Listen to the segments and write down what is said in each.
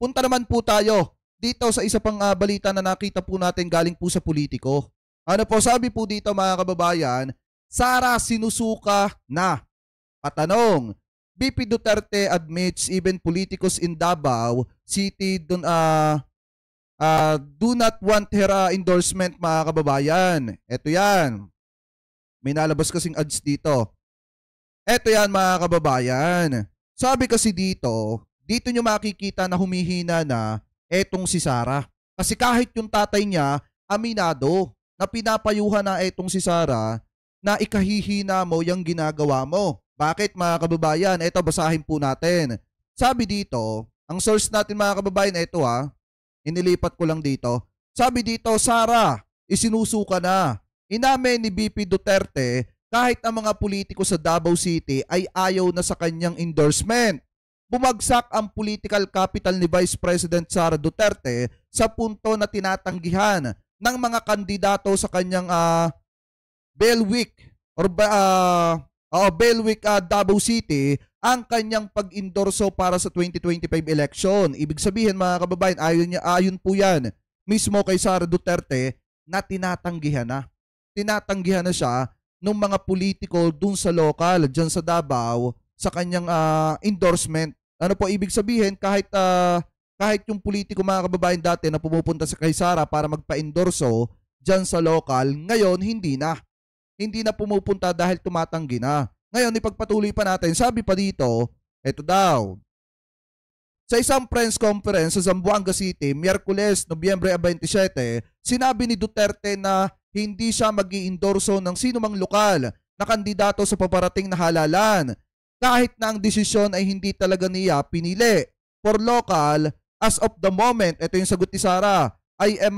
punta naman po tayo dito sa isa pang balita na nakita po natin galing po sa politiko. Ano po, sabi po dito mga kababayan, Sara sinusuka na. Patanong, BP Duterte admits even politicos in Davao City do not want her endorsement mga kababayan. Ito yan. May nalabas kasing ads dito. Ito yan mga kababayan. Sabi kasi dito nyo makikita na humihina na etong si Sara. Kasi kahit yung tatay niya, aminado na pinapayuhan na etong si Sara na ikahihina mo yung ginagawa mo. Bakit mga kababayan? Ito, basahin po natin. Sabi dito, ang source natin mga kababayan, ito inilipat ko lang dito. Sabi dito, Sara, isinusuka na. Inamin ni BP Duterte kahit ang mga politiko sa Davao City ay ayaw na sa kanyang endorsement. Bumagsak ang political capital ni Vice President Sara Duterte sa punto na tinatanggihan ng mga kandidato sa kanyang Bailiwick Davao City ang kanyang pag-endorso para sa 2025 election. Ibig sabihin mga kababayan, ayon po yan mismo kay Sara Duterte na tinatanggihan na. Tinatanggihan na siya ng mga politiko dun sa local, dyan sa Davao, sa kanyang endorsement. Ano po ibig sabihin, kahit yung politiko mga kababayan dati na pumupunta sa kay Sara para magpa-endorso dyan sa local, ngayon hindi na. Hindi na pumupunta dahil tumatanggi na. Ngayon, ipagpatuloy pa natin. Sabi pa dito, eto daw. Sa isang press conference sa Zamboanga City, Miyerkules, Nobyembre 27, sinabi ni Duterte na hindi siya mag-i-endorso ng sinumang lokal na kandidato sa paparating na halalan. Kahit na ang desisyon ay hindi talaga niya pinili. For local, as of the moment, ito yung sagot ni Sara, I am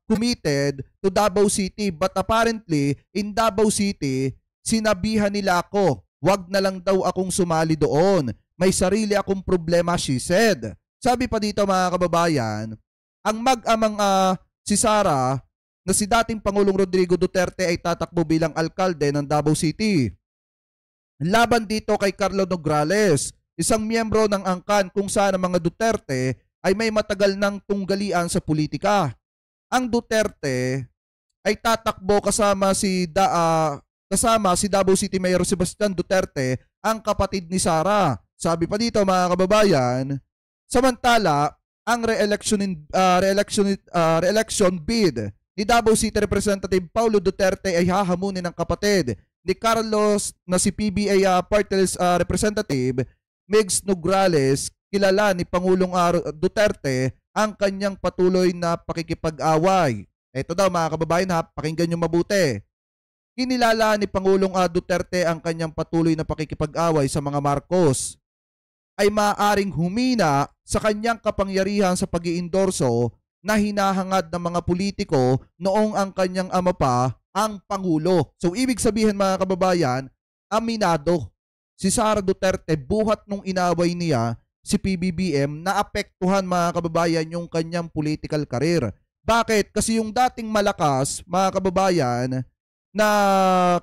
committed to Davao City, but apparently in Davao City, sinabihan nila ako, wag na lang daw akong sumali doon. May sarili akong problema, she said. Sabi pa dito mga kababayan, ang mag-amang si Sara na si dating Pangulong Rodrigo Duterte ay tatakbo bilang alkalde ng Davao City. Laban dito kay Carlo Nograles, isang miyembro ng angkan kung saan ang mga Duterte ay may matagal ng tunggalian sa politika. Ang Duterte ay tatakbo kasama si Davao City Mayor Sebastian Duterte, ang kapatid ni Sara. Sabi pa dito mga kababayan, samantala ang re-election bid ni Davao City Representative Paulo Duterte ay hahamunin ng kapatid ni Carlos na si PBA Party List Representative Migs Nograles. Kilala ni Pangulong Duterte ang kanyang patuloy na pakikipag-away. Ito daw mga kababayan pakinggan nyo mabuti. Kinilala ni Pangulong Duterte ang kanyang patuloy na pakikipag-away sa mga Marcos ay maaaring humina sa kanyang kapangyarihan sa pag-iendorso na hinahangad ng mga politiko noong ang kanyang ama pa ang Pangulo. So ibig sabihin mga kababayan, aminado si Sara Duterte buhat nung inaway niya si PBBM na apektuhan mga kababayan yung kanyang political career. Bakit? Kasi yung dating malakas mga kababayan na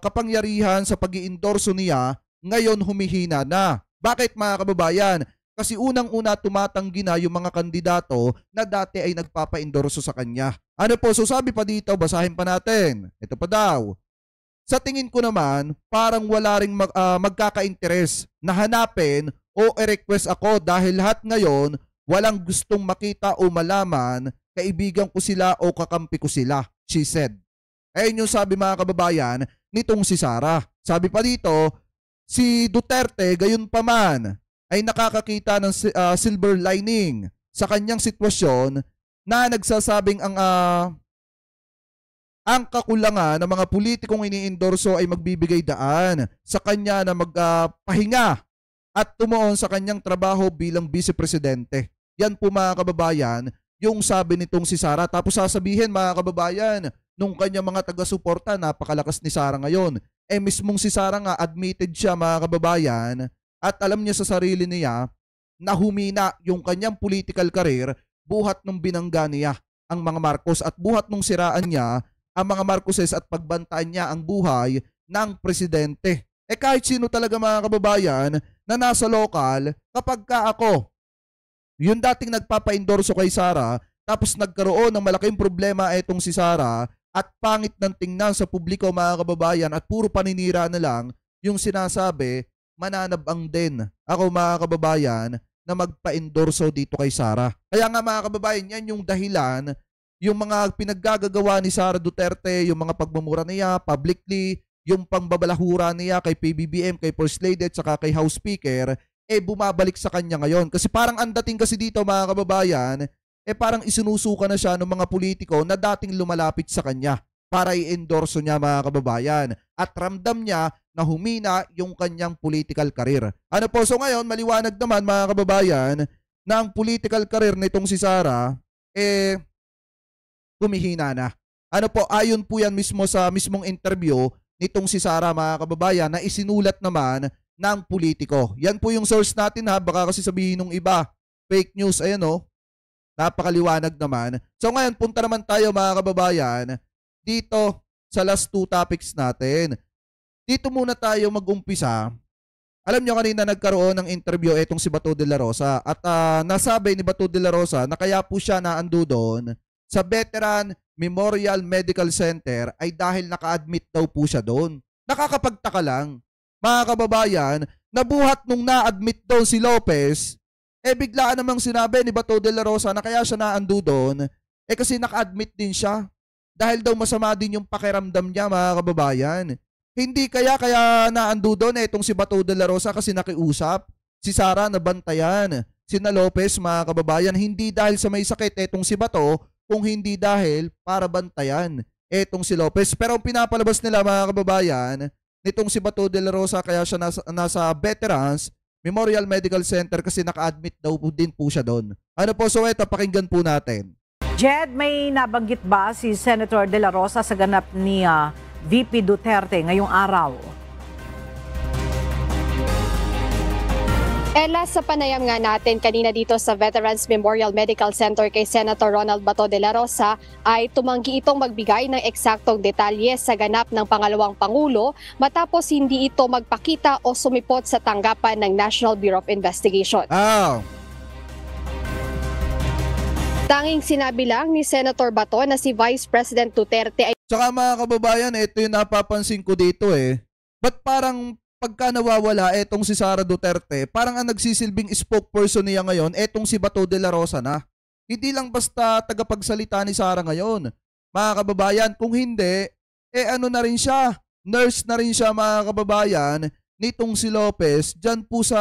kapangyarihan sa pag-iendorso niya ngayon humihina na. Bakit mga kababayan? Kasi unang-una tumatanggi na yung mga kandidato na dati ay nagpapa-endorso sa kanya. Ano po? So sabi pa dito, basahin pa natin. Ito pa daw. Sa tingin ko naman, parang wala ring magkaka-interes na hanapin o i-request ako dahil lahat ngayon walang gustong makita o malaman, kaibigan ko sila o kakampi ko sila, she said. Ayun yung sabi mga kababayan nitong si Sara. Sabi pa dito, si Duterte gayon pa man ay nakakakita ng silver lining sa kanyang sitwasyon na nagsasabing ang kakulangan ng mga politikong iniendorso ay magbibigay daan sa kanya na magpahinga at tumuon sa kanyang trabaho bilang vice-presidente. Yan po mga kababayan, yung sabi nitong si Sara. Tapos sasabihin mga kababayan, nung kanyang mga taga-suporta, napakalakas ni Sara ngayon. Mismong si Sara nga, admitted siya mga kababayan, at alam niya sa sarili niya na humina yung kanyang political career buhat nung binangga niya ang mga Marcos at buhat nung siraan niya ang mga Marcoses at pagbantaan niya ang buhay ng presidente. Kahit sino talaga mga kababayan na nasa lokal, kapag ka ako Yung dating nagpapa-endorso kay Sara, tapos nagkaroon ng malaking problema etong si Sara at pangit ng tingnan sa publiko mga kababayan at puro paninira na lang yung sinasabi, mananabang din ako mga kababayan na magpa-endorso dito kay Sara. Kaya nga mga kababayan, yan yung dahilan, yung mga pinaggagawa ni Sara Duterte, yung mga pagmumura niya publicly, yung pangbabalahura niya kay PBBM, kay First Lady at saka kay House Speaker, bumabalik sa kanya ngayon. Kasi parang ang dating kasi dito mga kababayan, parang isinusuka na siya ng mga politiko na dating lumalapit sa kanya para i-endorso niya mga kababayan. At ramdam niya na humina yung kanyang political career. Ano po, so ngayon maliwanag naman mga kababayan na ang political career nitong si Sara, humihina na. Ano po, ayon po yan mismo sa mismong interview nitong si Sara mga kababayan na isinulat naman ng politiko. Yan po yung source natin ha, baka kasi sabihin ng iba, fake news, ayan o, napakaliwanag naman. So ngayon, punta naman tayo mga kababayan dito sa last two topics natin. Dito muna tayo mag-umpisa. Alam nyo kanina nagkaroon ng interview etong si Bato de la Rosa at nasabi ni Bato de la Rosa na kaya po siya naando doon sa Veteran Memorial Medical Center ay dahil naka-admit daw po siya doon. Nakakapagtaka lang, mga kababayan, nabuhat nung na-admit doon si Lopez, biglaan namang sinabi ni Bato de la Rosa na kaya siya naando doon, kasi naka-admit din siya. Dahil daw masama din yung pakiramdam niya mga kababayan. Hindi kaya naando doon itong si Bato de la Rosa kasi nakiusap. Si Sara nabantayan. Sina Lopez mga kababayan, hindi dahil sa may sakit itong si Bato, kung hindi dahil para bantayan etong si Lopez. Pero ang pinapalabas nila mga kababayan, nitong si Bato de la Rosa kaya siya nasa Veterans Memorial Medical Center kasi naka-admit daw din po siya doon. Ano po, so ito, pakinggan po natin. Jed, may nabanggit ba si Senator De La Rosa sa ganap ni VP Duterte ngayong araw? Ella, sa panayam nga natin kanina dito sa Veterans Memorial Medical Center kay Senator Ronald Bato de la Rosa ay tumanggi itong magbigay ng eksaktong detalye sa ganap ng pangalawang Pangulo matapos hindi ito magpakita o sumipot sa tanggapan ng National Bureau of Investigation. Tanging sinabi lang ni Senator Bato na si Vice President Duterte ay... Tsaka mga kababayan, ito yung napapansin ko dito Ba't parang pagka nawawala etong si Sara Duterte, parang ang nagsisilbing spokesperson niya ngayon, etong si Bato de la Rosa na. Hindi lang basta tagapagsalita ni Sara ngayon. Mga kababayan, kung hindi, ano na rin siya, nurse na rin siya mga kababayan, nitong si Lopez, dyan po sa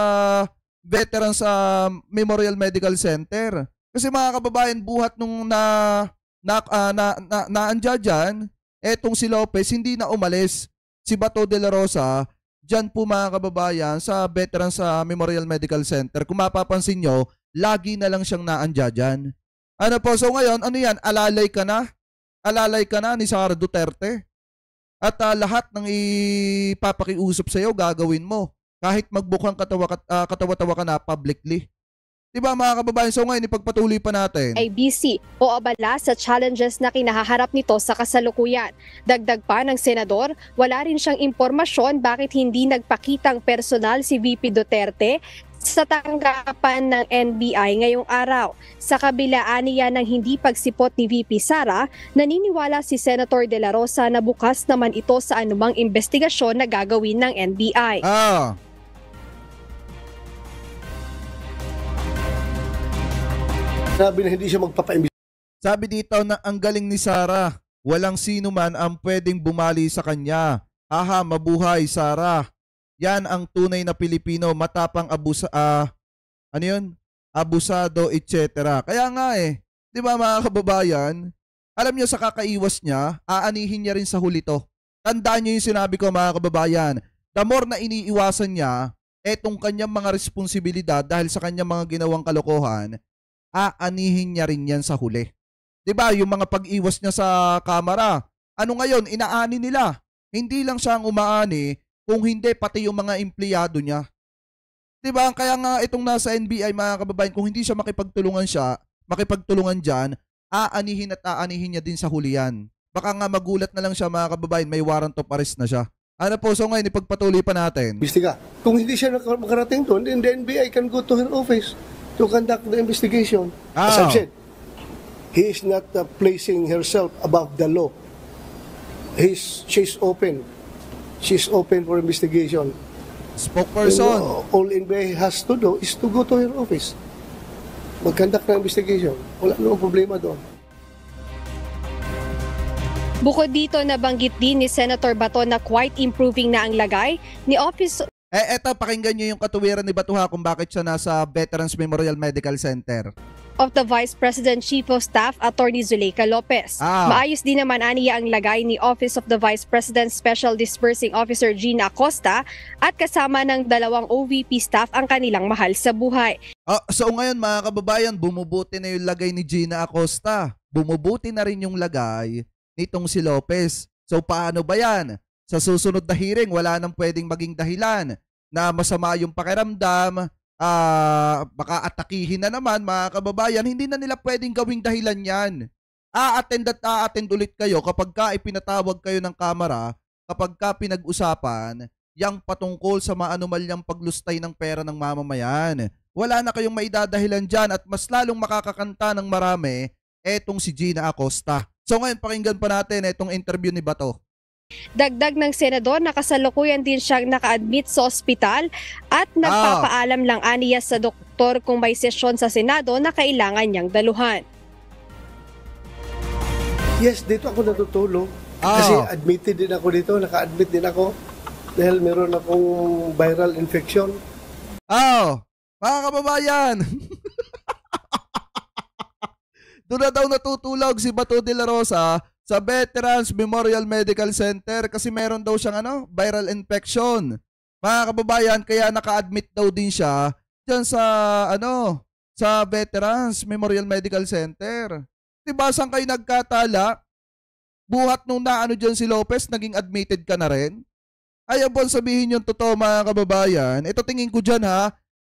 Veterans Memorial Medical Center. Kasi mga kababayan, buhat nung naandya dyan, etong si Lopez, hindi na umalis. Si Bato de la Rosa, dyan po mga kababayan sa Veterans Memorial Medical Center. Kung mapapansin nyo, lagi na lang siyang naandya dyan. Ano po, so ngayon, ano yan, alalay ka na? Alalay ka na ni Sara Duterte? At lahat ng ipapakiusap sa'yo, gagawin mo. Kahit magbukang katawa-tawa ka na publicly. Diba mga kababayan, so ngayon ipagpatuloy pa natin. Ay busy o abala sa challenges na kinahaharap nito sa kasalukuyan. Dagdag pa ng senador, wala rin siyang impormasyon bakit hindi nagpakitang personal si VP Duterte sa tanggapan ng NBI ngayong araw. Sa kabilaan niya ng hindi pagsipot ni VP Sara, naniniwala si Senator De La Rosa na bukas naman ito sa anumang investigasyon na gagawin ng NBI. Sabi na hindi siya magpapaimbestiga. Sabi dito na ang galing ni Sara. Walang sino man ang pwedeng bumali sa kanya. Aha, mabuhay Sara. Yan ang tunay na Pilipino, matapang abusado, etc. Kaya nga 'di ba mga kababayan? Alam niyo sa kakaiwas niya, aanihin niya rin sa huli to. Tandaan niyo yung sinabi ko mga kababayan. The more na iniiwasan niya etong kanyang mga responsibilidad dahil sa kanyang mga ginawang kalokohan, aanihin niya rin yan sa huli. Diba? Yung mga pag-iwas niya sa kamera. Ano ngayon? Inaani nila. Hindi lang siya ang umaani, kung hindi pati yung mga empleyado niya. Diba? Kaya nga itong nasa NBI mga kababayan, kung hindi siya makipagtulungan dyan, aanihin at aanihin niya din sa huli yan. Baka nga magulat na lang siya mga kababayan, may warrant of arrest na siya. Ano po, so ngayon ipagpatuloy pa natin. Kung hindi siya makarating doon, then the NBI can go to her office. to conduct the investigation. As I've said, he is not placing herself above the law. She's open. She's open for investigation. Spokesperson. All NBI has to do is to go to her office. Mag-conduct ng investigation. Wala namang problema doon. Bukod dito, nabanggit din ni Senator Bato na quite improving na ang lagay ni Office Eto, pakinggan nyo yung katuwiran ni Batuha kung bakit siya nasa Veterans Memorial Medical Center. of the Vice President Chief of Staff, Attorney Zuleika Lopez. Maayos din naman aniya ang lagay ni Office of the Vice President Special Disbursing Officer Gina Acosta at kasama ng 2 OVP staff ang kanilang mahal sa buhay. So ngayon mga kababayan, bumubuti na yung lagay ni Gina Acosta. Bumubuti na rin yung lagay nitong si Lopez. So paano ba yan? Sa susunod na hearing, wala nang pwedeng maging dahilan na masama yung pakiramdam, baka atakihin na naman mga kababayan. Hindi na nila pwedeng gawing dahilan yan. A-attend ulit kayo kapag ka ipinatawag kayo ng kamera, kapag ka pinag-usapan yang patungkol sa maanumalyang paglustay ng pera ng mamamayan. Wala na kayong maidadahilan dyan at mas lalong makakakanta ng marami etong si Gina Acosta. So ngayon pakinggan pa natin etong interview ni Bato. Dagdag ng senador, nakasalukuyan din siyang naka-admit sa ospital at nagpapaalam lang aniya sa doktor kung may sesyon sa Senado na kailangan niyang daluhan. Yes, dito ako natutulog. Kasi admitted din ako dito, naka-admit din ako dahil meron akong viral infection. Mga kababayan. Doon na daw natutulog si Bato de la Rosa sa Veterans Memorial Medical Center kasi meron daw siyang viral infection. Mga kababayan, kaya naka-admit daw din siya diyan sa Veterans Memorial Medical Center. Diba saan kayo nagkatala? Buhat nung diyan si Lopez, naging admitted ka na rin? Ayaw po sabihin yung totoo mga kababayan. Ito tingin ko dyan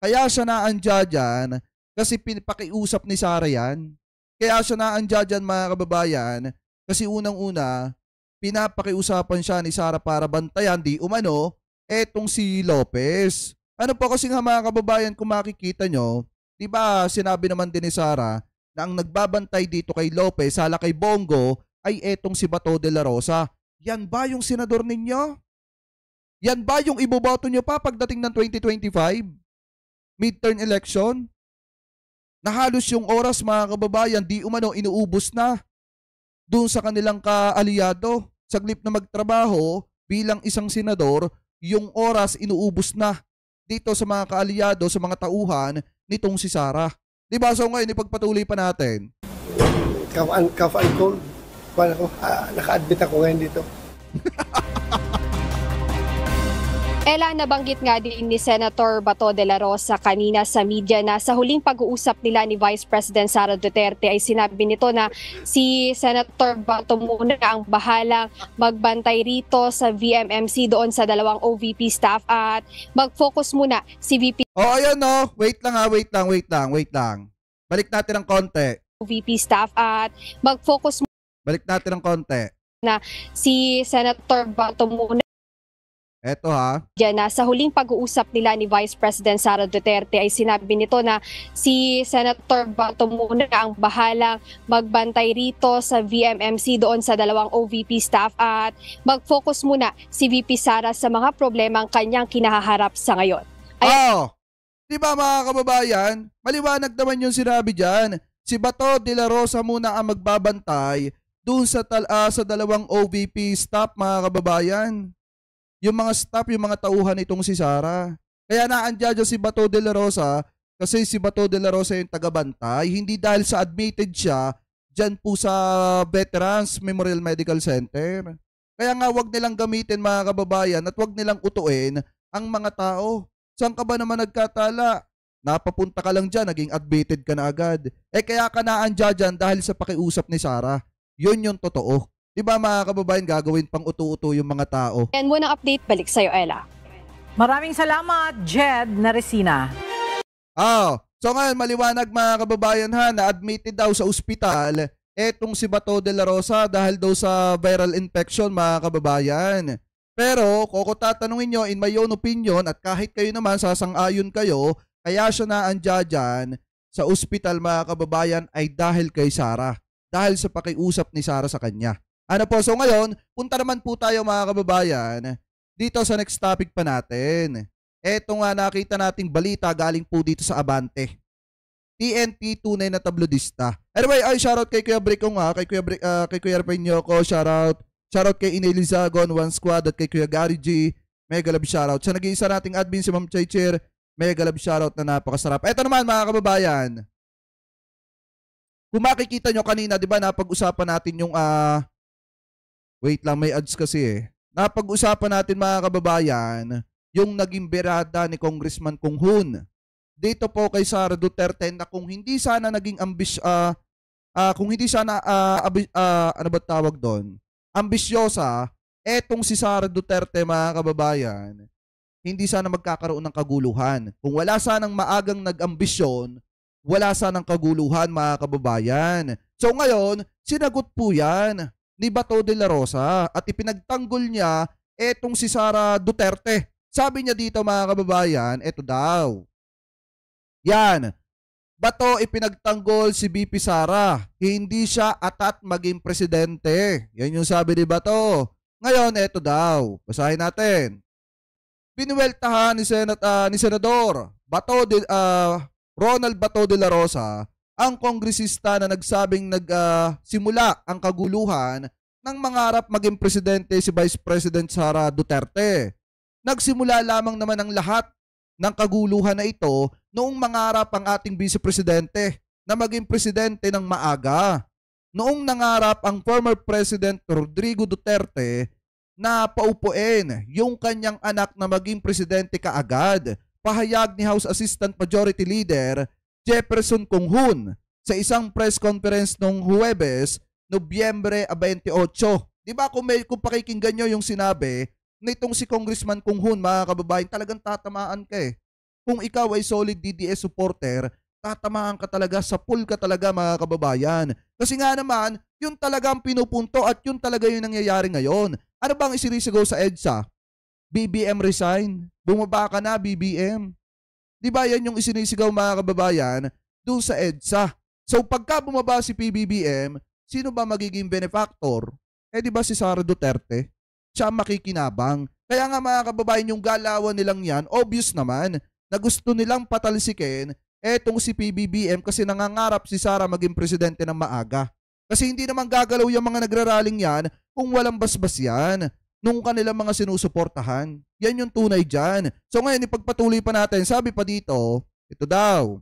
kaya siya naandya dyan kasi pinapakiusap ni Sara yan. Kaya siya naandya dyan mga kababayan. Kasi unang-una, pinapakiusapan siya ni Sara para bantayan di umano etong si Lopez. Ano po kasi mga kababayan kung makikita nyo, di ba sinabi naman din ni Sara na ang nagbabantay dito kay Lopez, hala kay Bongo, ay etong si Bato de la Rosa. Yan ba yung senador ninyo? Yan ba yung iboboto nyo pa pagdating ng 2025? Midterm election? Na halos yung oras mga kababayan, di umano inuubos na doon sa kanilang kaalyado. Saglip na magtrabaho bilang isang senador, yung oras inuubos na dito sa mga kaalyado, sa mga tauhan nitong si Sara. Diba? So ngayon, ipagpatuloy pa natin. Cough and cold. Naka-admit ako ngayon dito. Ella, nabanggit nga din ni Senator Bato de la Rosa kanina sa media na sa huling pag-uusap nila ni Vice President Sara Duterte ay sinabi nito na si Senator Bato muna ang bahalang magbantay rito sa VMMC doon sa 2 OVP staff at mag-focus muna si VP. Ayan wait lang. Balik natin ng konti. OVP staff at mag-focus Balik natin ng konti. Na si Senator Bato muna. Eto Diyan na sa huling pag-uusap nila ni Vice President Sara Duterte ay sinabi nito na si Senator Bato muna ang bahalang magbantay rito sa VMMC doon sa 2 OVP staff at mag-focus muna si VP Sara sa mga problemang kanyang kinahaharap sa ngayon. Diba mga kababayan? Maliwanag naman yung sinabi dyan. Si Bato de la Rosa muna ang magbabantay doon sa 2 OVP staff mga kababayan. Yung mga staff, yung mga tauhan itong si Sara. Kaya naandyan si Bato de la Rosa kasi si Bato de la Rosa yung tagabantay. Hindi dahil sa admitted siya dyan po sa Veterans Memorial Medical Center. Kaya nga wag nilang gamitin mga kababayan at wag nilang utuin ang mga tao. Saan ka ba naman nagkatala? Napapunta ka lang dyan, naging admitted ka na agad. Kaya ka naandyan dyan dahil sa pakiusap ni Sara. Yun yung totoo. Diba mga kababayan, gagawin pang utu-utu yung mga tao. And muna update, balik sa'yo, Ella. Maraming salamat, Jed Naresina. So ngayon, maliwanag mga kababayan na admitted daw sa ospital etong si Bato de la Rosa dahil daw sa viral infection mga kababayan. Pero, kung tatanungin nyo, in my own opinion, at kahit kayo naman sasang-ayon kayo, kaya siya naandya dyan sa ospital mga kababayan ay dahil kay Sara. Dahil sa pakiusap ni Sara sa kanya. Ano po, so ngayon, punta naman po tayo mga kababayan dito sa next topic pa natin. Eto nga nakita nating balita galing po dito sa Abante. TNT tunay na tablodista. Anyway, ay shoutout kay Kuya Brick nga, kay Kuya Repeñoco, shoutout kay Inay Lizagon, One Squad, at kay Kuya Gary G. Mega love shoutout. Sa nag-iisa nating admin si Ma'am Chaycher, mega love shoutout na napakasarap. Eto naman mga kababayan. Kung makikita nyo kanina, di ba napag-usapan natin yung wait lang, may ads kasi eh. Napag-usapan natin mga kababayan yung naging berada ni Congressman Kung Hun. Dito po kay Sara Duterte na kung hindi sana naging kung hindi sana ano ba tawag doon? Ambisyosa, etong si Sara Duterte mga kababayan, hindi sana magkakaroon ng kaguluhan. Kung wala sanang maagang nag-ambisyon, wala sanang kaguluhan mga kababayan. So ngayon, sinagot po yan ni Bato de la Rosa at ipinagtanggol niya etong si Sara Duterte. Sabi niya dito mga kababayan, eto daw. Yan, Bato ipinagtanggol si BP Sara. Hindi siya atat maging presidente. Yan yung sabi ni Bato. Ngayon, eto daw. Basahin natin. Binuweltahan ni Senador Ronald Bato de la Rosa ang kongresista na nagsabing nagsimula ang kaguluhan nang mangarap maging presidente si Vice President Sara Duterte. Nagsimula lamang naman ang lahat ng kaguluhan na ito noong mangarap ang ating Vice Presidente na maging presidente ng maaga. Noong nangarap ang former President Rodrigo Duterte na paupuin yung kanyang anak na maging presidente kaagad. Pahayag ni House Assistant Majority Leader Jefferson Kung Hun sa isang press conference noong Huwebes, Nobyembre 28. Di ba kung pakikinggan nyo yung sinabi nitong si Congressman Kung Hun, mga kababayan, talagang tatamaan ka eh. Kung ikaw ay solid DDS supporter, tatamaan ka talaga, sa pool ka talaga mga kababayan. Kasi nga naman, yun talagang pinupunto at yun talaga yung nangyayari ngayon. Ano bang isinisigaw sa EDSA? BBM resign. Bumaba ka na, BBM. Di ba yan yung isinisigaw mga kababayan doon sa EDSA? So pagka bumaba si PBBM, sino ba magiging benefactor? Eh di ba si Sara Duterte? Siya makikinabang. Kaya nga mga kababayan, yung galawan nilang yan, obvious naman na gusto nilang patalsikin etong si PBBM kasi nangangarap si Sara maging presidente ng maaga. Kasi hindi naman gagalaw yung mga nagraraling yan kung walang basbas yan nung kanilang mga sinusuportahan. Yan yung tunay dyan. So ngayon, ipagpatuloy pa natin. Sabi pa dito, ito daw.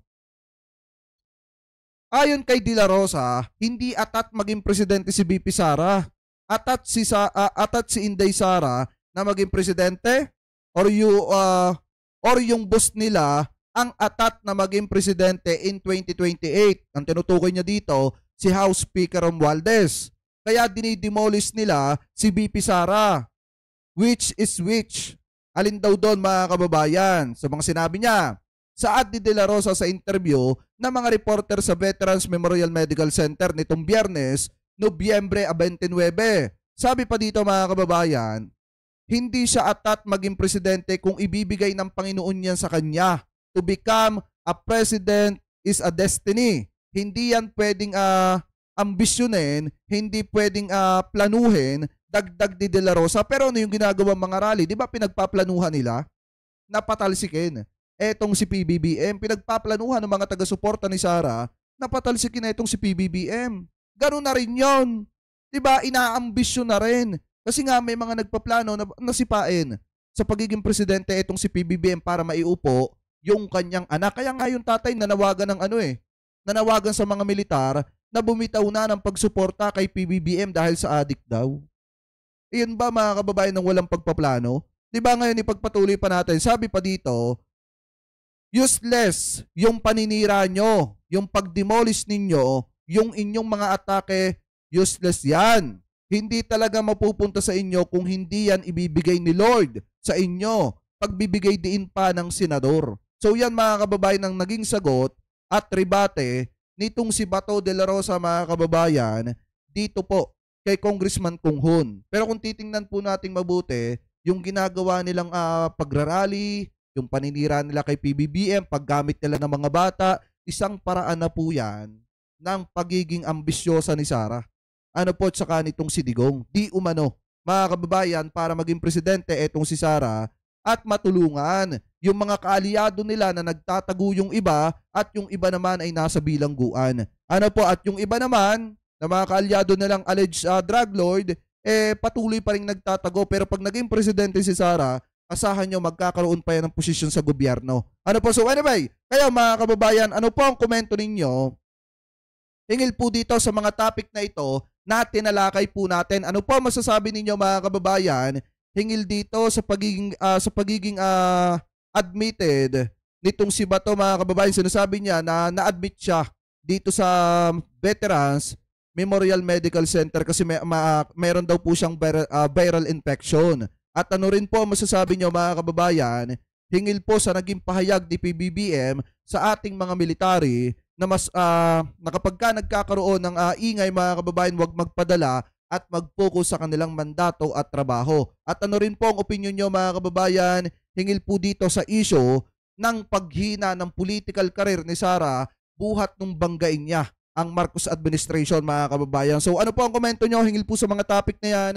Ayon kay De La Rosa, hindi atat maging presidente si BP Sara. Atat si Inday Sara na maging presidente or yung boss nila ang atat na maging presidente in 2028. Ang tinutukoy niya dito, si House Speaker Romualdez. Kaya dinidemolish nila si BP Sara. Which is which? Alin daw doon mga kababayan? Sa mga sinabi niya. Saad ni De La Rosa sa interview ng mga reporter sa Veterans Memorial Medical Center nitong Biyernes, Nobyembre 29. Sabi pa dito mga kababayan, hindi siya atat maging presidente kung ibibigay ng Panginoon yan sa kanya. To become a president is a destiny. Hindi yan pwedeng ambisyonin, hindi pwedeng planuhin, dagdag ni De La Rosa. Pero ano yung ginagawa mga rally? Di ba pinagpaplanuhan nila? Napatalsikin. Etong si PBBM, pinagpaplanuhan ng mga taga-suporta ni Sara, napatalsikin na etong si PBBM. Ganun na rin yun. Di ba? Inaambisyon na rin. Kasi nga may mga nagpaplano na nasipain sa pagiging presidente etong si PBBM para maiupo yung kanyang anak. Kaya nga yung tatay nanawagan ng nanawagan sa mga militar na bumitaw na ng pagsuporta kay PBBM dahil sa adik daw. Iyon ba mga kababayan ng walang pagpaplano? Di ba ngayon ipagpatuloy pa natin, sabi pa dito, useless yung paninira nyo, yung pag-demolish ninyo, yung inyong mga atake, useless yan. Hindi talaga mapupunta sa inyo kung hindi yan ibibigay ni Lord sa inyo, pagbibigay diin pa ng senador. So yan mga kababayan ang naging sagot at rebate nitong si Bato de la Rosa mga kababayan dito po kay Congressman Kung Hun. Pero kung titingnan po nating mabuti, yung ginagawa nilang pagrarally, yung paninira nila kay PBBM, paggamit nila ng mga bata, isang paraan na po yan ng pagiging ambisyosa ni Sara. Ano po tsaka nitong si Digong. Di umano, mga kababayan, para maging presidente etong si Sara at matulungan yung mga kaalyado nila na nagtatago yung iba at yung iba naman ay nasa bilangguan. Ano po, at yung iba naman na mga kaalyado nilang alleged drug lord, patuloy pa rin nagtatago. Pero pag naging presidente si Sara, asahan nyo magkakaroon pa yan ng posisyon sa gobyerno. Ano po, so anyway, kaya mga kababayan, ano po ang komento ninyo? Hingil po dito sa mga topic na ito na tinalakay po natin. Ano po masasabi ninyo mga kababayan hingil dito sa pagiging admitted nitong si Bato, mga kababayan? Sinasabi niya na na-admit siya dito sa Veterans Memorial Medical Center kasi mayroon daw po siyang viral infection. At ano rin po masasabi niyo mga kababayan hingil po sa naging pahayag ni PBBM sa ating mga military na mas na kapag ka nagkakaroon ng ingay, mga kababayan, huwag magpadala at mag-focus sa kanilang mandato at trabaho. At ano rin po ang opinion nyo mga kababayan hingil po dito sa issue ng paghina ng political career ni Sara buhat nung banggain niya ang Marcos administration, mga kababayan. So ano po ang komento nyo hingil po sa mga topic na yan?